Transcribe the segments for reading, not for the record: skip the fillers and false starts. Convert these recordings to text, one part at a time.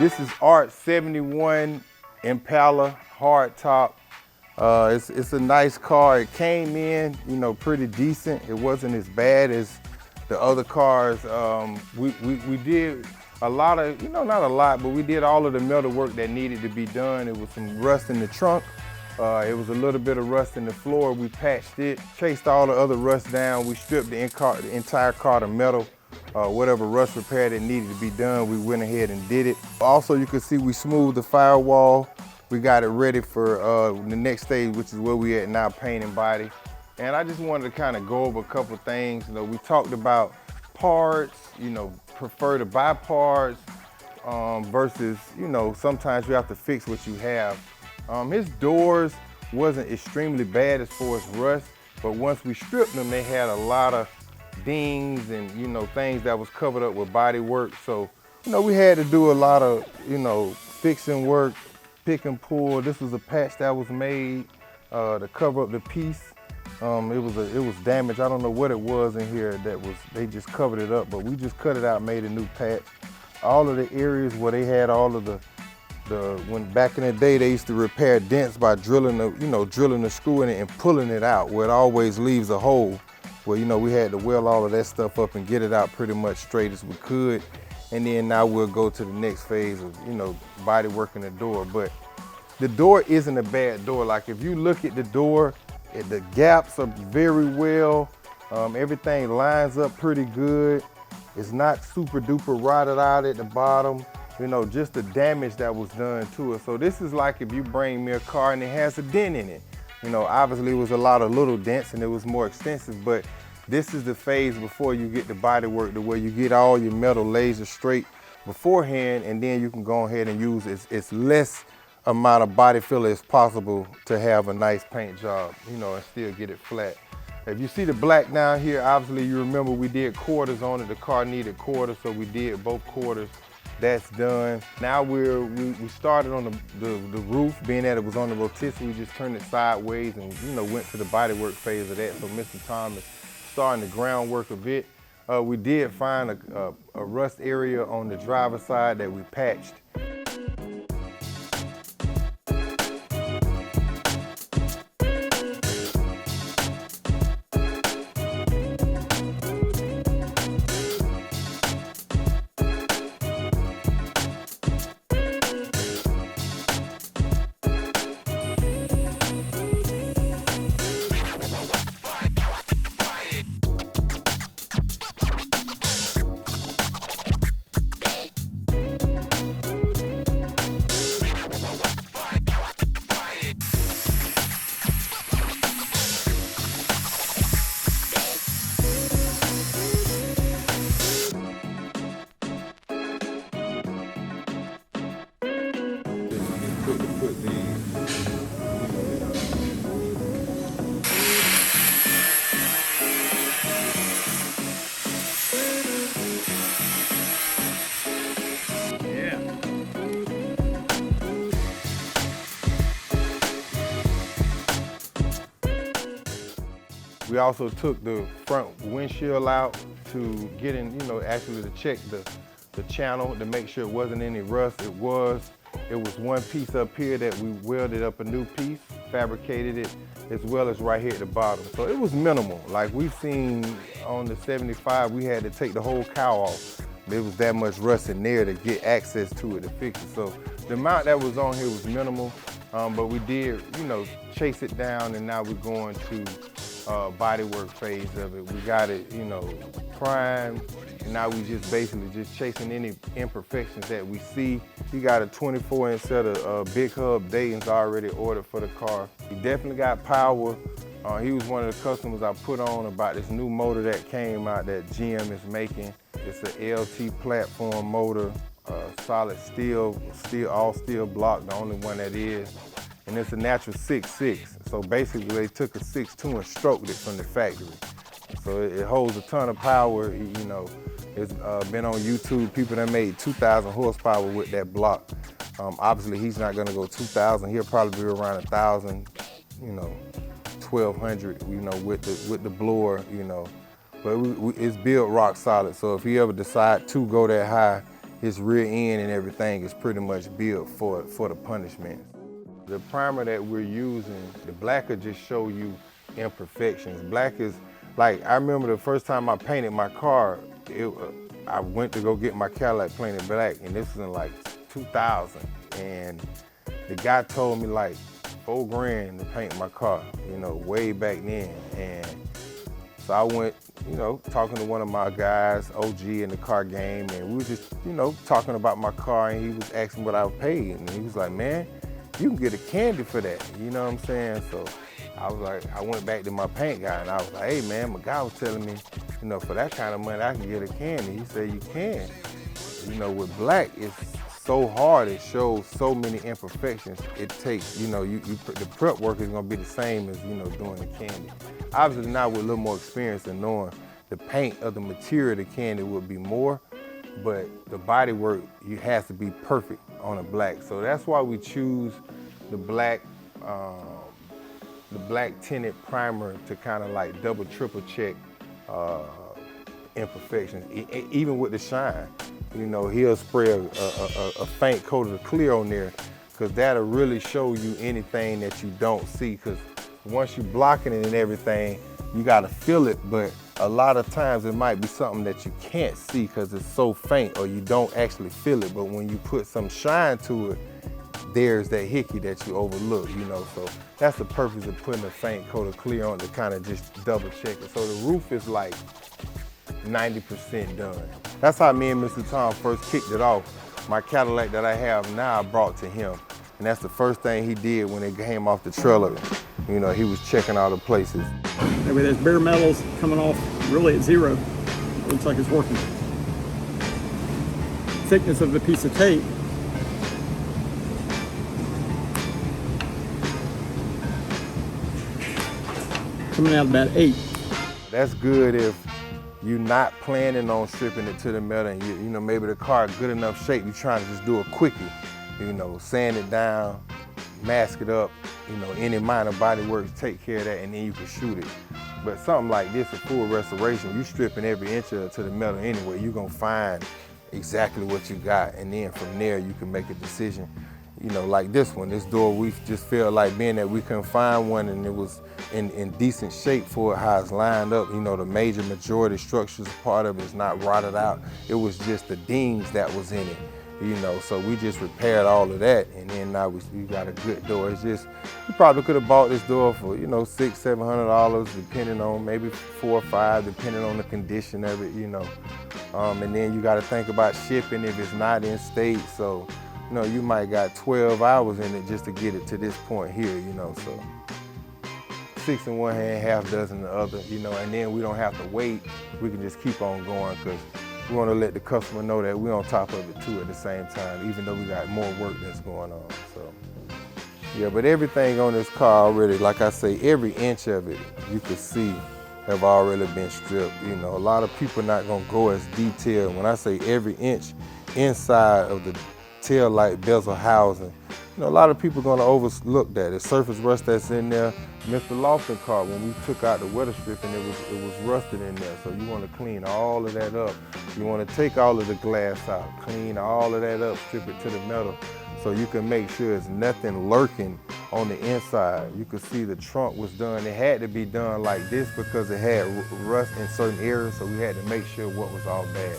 This is Art 71 Impala hard top. It's a nice car. It came in, you know, pretty decent. It wasn't as bad as the other cars. We did a lot of, you know, not a lot, but we did all of the metal work that needed to be done. It was some rust in the trunk. It was a little bit of rust in the floor. We patched it, chased all the other rust down. We stripped the entire car to metal. Whatever rust repair that needed to be done, we went ahead and did it. Also, you can see we smoothed the firewall. We got it ready for the next stage, which is where we at now, paint and body. And I just wanted to kind of go over a couple things. You know, we talked about parts, you know, prefer to buy parts versus, you know, sometimes you have to fix what you have. His doors wasn't extremely bad as far as rust, but once we stripped them, they had a lot of dings and, you know, things that was covered up with body work. So, you know, we had to do a lot of, you know, fixing work, pick and pull. This was a patch that was made to cover up the piece. It was damaged. I don't know what it was in here they just covered it up, but we just cut it out, made a new patch. All of the areas where they had all of when back in the day, they used to repair dents by drilling the screw in it and pulling it out, where it always leaves a hole. Well, you know, we had to weld all of that stuff up and get it out pretty much straight as we could. And then now we'll go to the next phase of, you know, body working the door. But the door isn't a bad door. Like if you look at the door, the gaps are very well. Everything lines up pretty good. It's not super duper rotted out at the bottom. You know, just the damage that was done to it. So this is like if you bring me a car and it has a dent in it. You know, obviously it was a lot of little dents and it was more extensive, but this is the phase before you get the body work to where you get all your metal laser straight beforehand, and then you can go ahead and use as less amount of body filler as possible to have a nice paint job, you know, and still get it flat. If you see the black down here, obviously you remember we did quarters on it. The car needed quarters, so we did both quarters. That's done. Now we started on the roof, being that it was on the rotisserie, we just turned it sideways and, you know, went to the bodywork phase of that. So Mr. Thomas starting the groundwork a bit. We did find a rust area on the driver's side that we patched. We also took the front windshield out to get in, you know, actually to check the channel to make sure it wasn't any rust. It was one piece up here that we welded up a new piece, fabricated it, as well as right here at the bottom. So it was minimal. Like we've seen on the 75, we had to take the whole cowl off. There was that much rust in there to get access to it to fix it. So the amount that was on here was minimal, but we did, you know, chase it down, and now we're going to bodywork phase of it. We got it, you know, primed, and now we just basically just chasing any imperfections that we see. He got a 24-inch set of big hub Dayton's already ordered for the car. He definitely got power. He was one of the customers I put on about this new motor that came out that GM is making. It's an LT platform motor, solid steel, all steel block, the only one that is. And it's a natural 6.6. So basically they took a 6.2 and stroked it from the factory. So it holds a ton of power. You know, it's been on YouTube, people that made 2,000 horsepower with that block. Obviously he's not gonna go 2,000, he'll probably be around 1,000, you know, 1,200, you know, with the blower, you know. But it's built rock solid, so if he ever decide to go that high, his rear end and everything is pretty much built for the punishment. The primer that we're using, the black will just show you imperfections. Black is, like, I remember the first time I painted my car, I went to go get my Cadillac painted black, and this was in like 2000. And the guy told me like $4 grand to paint my car, you know, way back then. And so I went, you know, talking to one of my guys, OG in the car game, and we was just, you know, talking about my car, and he was asking what I paid, and he was like, man, you can get a candy for that, you know what I'm saying? So I was like, I went back to my paint guy, and I was like, hey man, my guy was telling me, you know, for that kind of money, I can get a candy. He said, you can. You know, with black, it's so hard, it shows so many imperfections. It takes, you know, the prep work is gonna be the same as, you know, doing the candy. Obviously now with a little more experience and knowing the paint of the material of the candy would be more, but the body work, you has to be perfect on a black. So that's why we choose the black tinted primer to kind of like double, triple check imperfections, even with the shine. You know, he'll spray a faint coat of clear on there, because that'll really show you anything that you don't see, because once you're blocking it and everything, you gotta feel it, but a lot of times it might be something that you can't see because it's so faint, or you don't actually feel it, but when you put some shine to it, there's that hickey that you overlook, you know. So that's the purpose of putting a faint coat of clear on, to kind of just double check it. So the roof is like 90% done. That's how me and Mr. Tom first kicked it off. My Cadillac that I have now, I brought to him. And that's the first thing he did when it came off the trailer. You know, he was checking all the places. Maybe there's bare metals coming off really at zero. Looks like it's working. Thickness of the piece of tape. Coming out about 8. That's good if you're not planning on stripping it to the metal, and you know, maybe the car in good enough shape, you're trying to just do a quickie, you know, sand it down, mask it up, you know, any minor body works, take care of that, and then you can shoot it. But something like this, a full restoration, you stripping every inch of it to the metal anyway, you're gonna find exactly what you got, and then from there you can make a decision. You know, like this one, this door, we just felt like being that we couldn't find one and it was in decent shape for how it's lined up. You know, the majority structures, part of it is not rotted out. It was just the dings that was in it, you know, so we just repaired all of that, and then now we got a good door. It's just, you probably could have bought this door for, you know, $600-700, depending on, maybe $4 or $5, depending on the condition of it, you know. And then you got to think about shipping if it's not in state, so, you know, you might got 12 hours in it just to get it to this point here, you know, so 6 in one hand, half dozen in the other, you know, and then we don't have to wait. We can just keep on going, because we want to let the customer know that we're on top of it too at the same time, even though we got more work that's going on, so. Yeah, but everything on this car already, like I say, every inch of it, you can see, have already been stripped. You know, a lot of people not gonna go as detailed. When I say every inch inside of the tail light bezel housing, you know, a lot of people are gonna overlook that. The surface rust that's in there. Mr. Lofton car, when we took out the weather stripping, it was rusted in there. So you wanna clean all of that up. You wanna take all of the glass out, clean all of that up, strip it to the metal, so you can make sure there's nothing lurking on the inside. You can see the trunk was done. It had to be done like this because it had rust in certain areas, so we had to make sure what was all bad.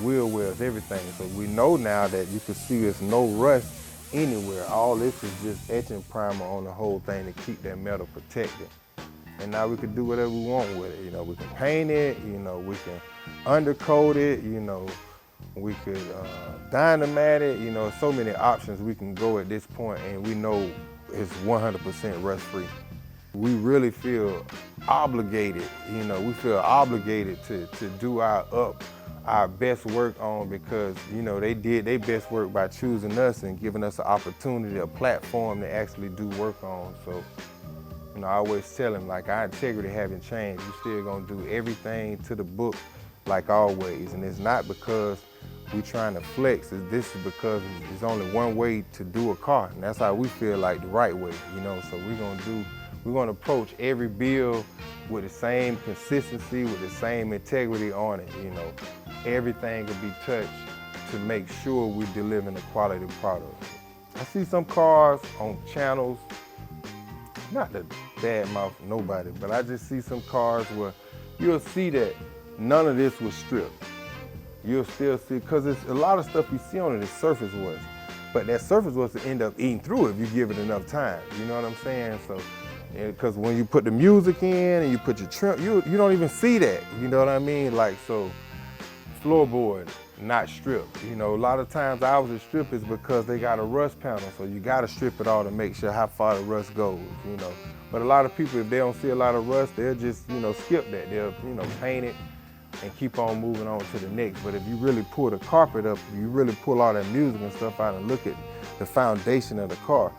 Wheel wells, everything. So we know now that you can see there's no rust anywhere. All this is just etching primer on the whole thing to keep that metal protected. And now we can do whatever we want with it. You know, we can paint it, you know, we can undercoat it, you know, we could dynamite it, you know, so many options we can go at this point, and we know it's 100% rust-free. We really feel obligated, you know, we feel obligated to do our best work on, because, you know, they did their best work by choosing us and giving us an opportunity, a platform to actually do work on. So, you know, I always tell them, like, our integrity haven't changed. We're still gonna do everything to the book, like always. And it's not because we're trying to flex. This is because there's only one way to do a car, and that's how we feel like the right way, you know. So we're gonna approach every build with the same consistency, with the same integrity on it, you know. Everything will be touched to make sure we're delivering a quality product. I see some cars on channels, not to badmouth nobody, but I just see some cars where you'll see that none of this was stripped. You'll still see, because it's a lot of stuff you see on it is surface was. But that surface was to end up eating through it if you give it enough time. You know what I'm saying? So, because when you put the music in and you put your trim, you don't even see that. You know what I mean? Like, so, floorboard, not stripped. You know, a lot of times ours is stripped is because they got a rust panel, so you gotta strip it all to make sure how far the rust goes, you know. But a lot of people, if they don't see a lot of rust, they'll just, you know, skip that. They'll, you know, paint it and keep on moving on to the next. But if you really pull the carpet up, you really pull all that music and stuff out and look at the foundation of the car,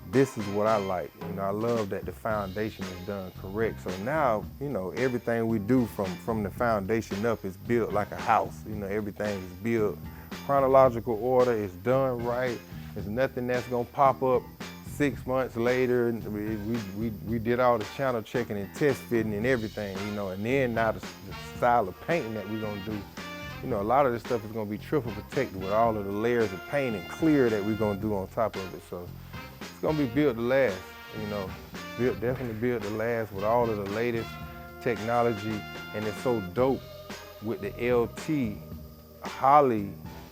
this is what I like. You know, I love that the foundation is done correct. So now, you know, everything we do from the foundation up is built like a house. You know, everything is built chronological order, it's done right. There's nothing that's gonna pop up 6 months later. We did all the channel checking and test fitting and everything, you know, and then now the style of painting that we're gonna do, you know, a lot of this stuff is gonna be triple protected with all of the layers of paint and clear that we're gonna do on top of it. So it's gonna be built to last, you know, definitely built to last with all of the latest technology. And it's so dope with the LT Holley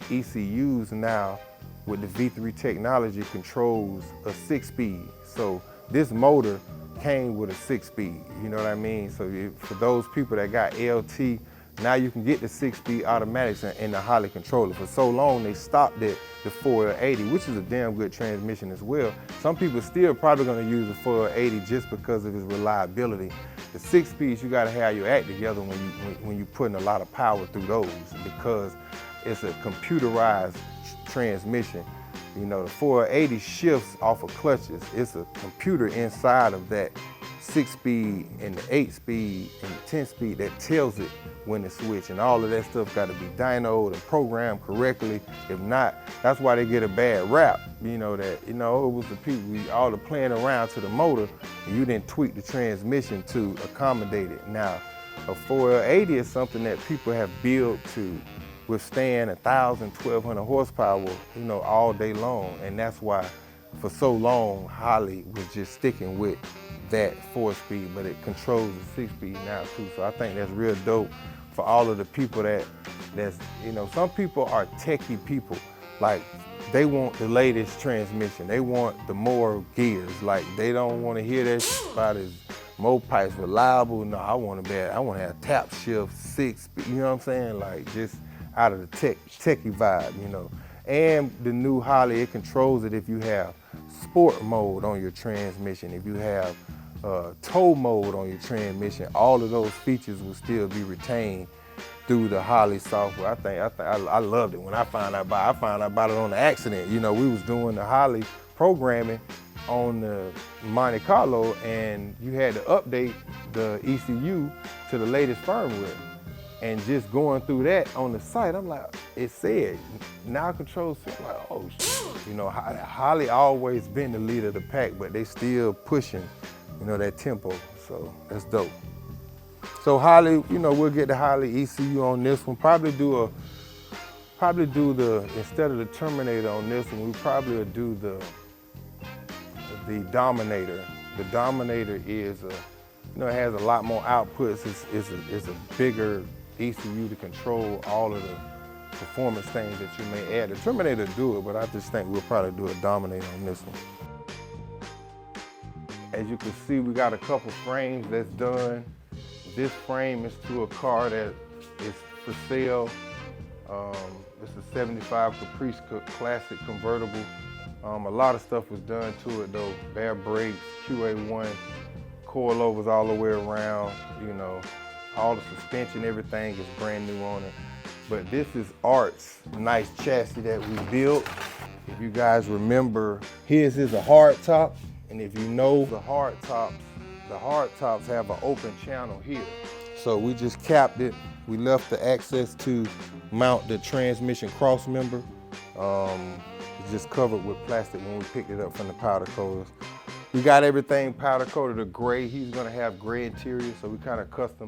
ECUs now with the V3 technology controls a 6-speed. So this motor came with a 6-speed, you know what I mean? So for those people that got LT, now you can get the 6-speed automatics in the Holley controller. For so long, they stopped at the 4L80, which is a damn good transmission as well. Some people still probably gonna use the 4L80 just because of its reliability. The 6-speeds, you gotta have your act together when you're putting a lot of power through those, because it's a computerized transmission. You know, the 480 shifts off of clutches. It's a computer inside of that 6-speed and the 8-speed and the 10-speed that tells it when to switch, and all of that stuff got to be dynoed and programmed correctly. If not, that's why they get a bad rap. You know that, you know, it was the people, all the playing around to the motor, and you didn't tweak the transmission to accommodate it. Now, a 4L80 is something that people have built to withstand 1,000, 1,200 horsepower, you know, all day long. And that's why for so long, Holley was just sticking with that 4-speed, but it controls the 6-speed now too. So I think that's real dope for all of the people that's, you know, some people are techie people. Like, they want the latest transmission. They want the more gears. Like, they don't want to hear that shit about his more pipes reliable. No, I want to have tap shift, 6-speed, you know what I'm saying? Like, just out of the techie vibe, you know. And the new Holley, it controls it if you have sport mode on your transmission, if you have tow mode on your transmission. All of those features will still be retained through the Holley software. I loved it when I found out about it on the accident. You know, we was doing the Holley programming on the Monte Carlo, and you had to update the ECU to the latest firmware. And just going through that on the site, I'm like, it said, now control 6, like, oh shit. You know, Holley always been the leader of the pack, but they still pushing, you know, that tempo. So that's dope. So Holley, you know, we'll get the Holley ECU on this one. Probably do the, instead of the Terminator on this one, we probably will do the Dominator. The Dominator is you know, it has a lot more outputs. It's a bigger ECU to control all of the performance things that you may add. The Terminator do it, but I just think we'll probably do a Dominator on this one. As you can see, we got a couple frames that's done. This frame is to a car that is for sale. It's a 75 Caprice Classic convertible. A lot of stuff was done to it though. Bare brakes, QA1, coilovers all the way around, you know. All the suspension, everything is brand new on it. But this is Art's nice chassis that we built. If you guys remember, his is a hard top. And if you know the hard tops have an open channel here. So we just capped it. We left the access to mount the transmission cross member. It's just covered with plastic when we picked it up from the powder coaters. We got everything powder coated to gray. He's gonna have gray interior, so we kind of custom,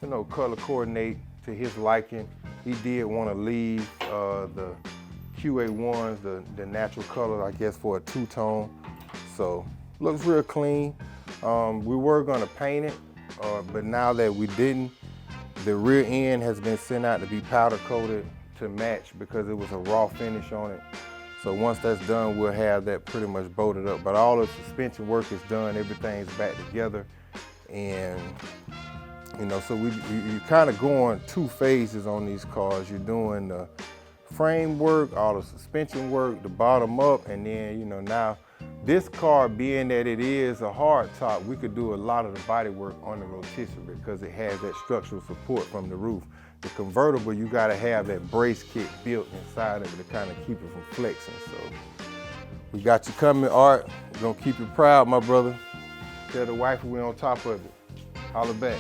you know, color coordinate to his liking. He did want to leave the QA1s, the natural color, I guess, for a two-tone. So looks real clean. We were gonna paint it, but now that we didn't, the rear end has been sent out to be powder coated to match because it was a raw finish on it. So once that's done, we'll have that pretty much bolted up. But all the suspension work is done, everything's back together. And you know, so you're kind of going two phases on these cars. You're doing the frame work, all the suspension work, the bottom up, and then, you know, now this car, being that it is a hard top, we could do a lot of the body work on the rotisserie because it has that structural support from the roof. The convertible, you gotta have that brace kit built inside of it to kind of keep it from flexing. So we got you coming, Art. We're gonna keep you proud, my brother. Tell the wife we on top of it. Holla back.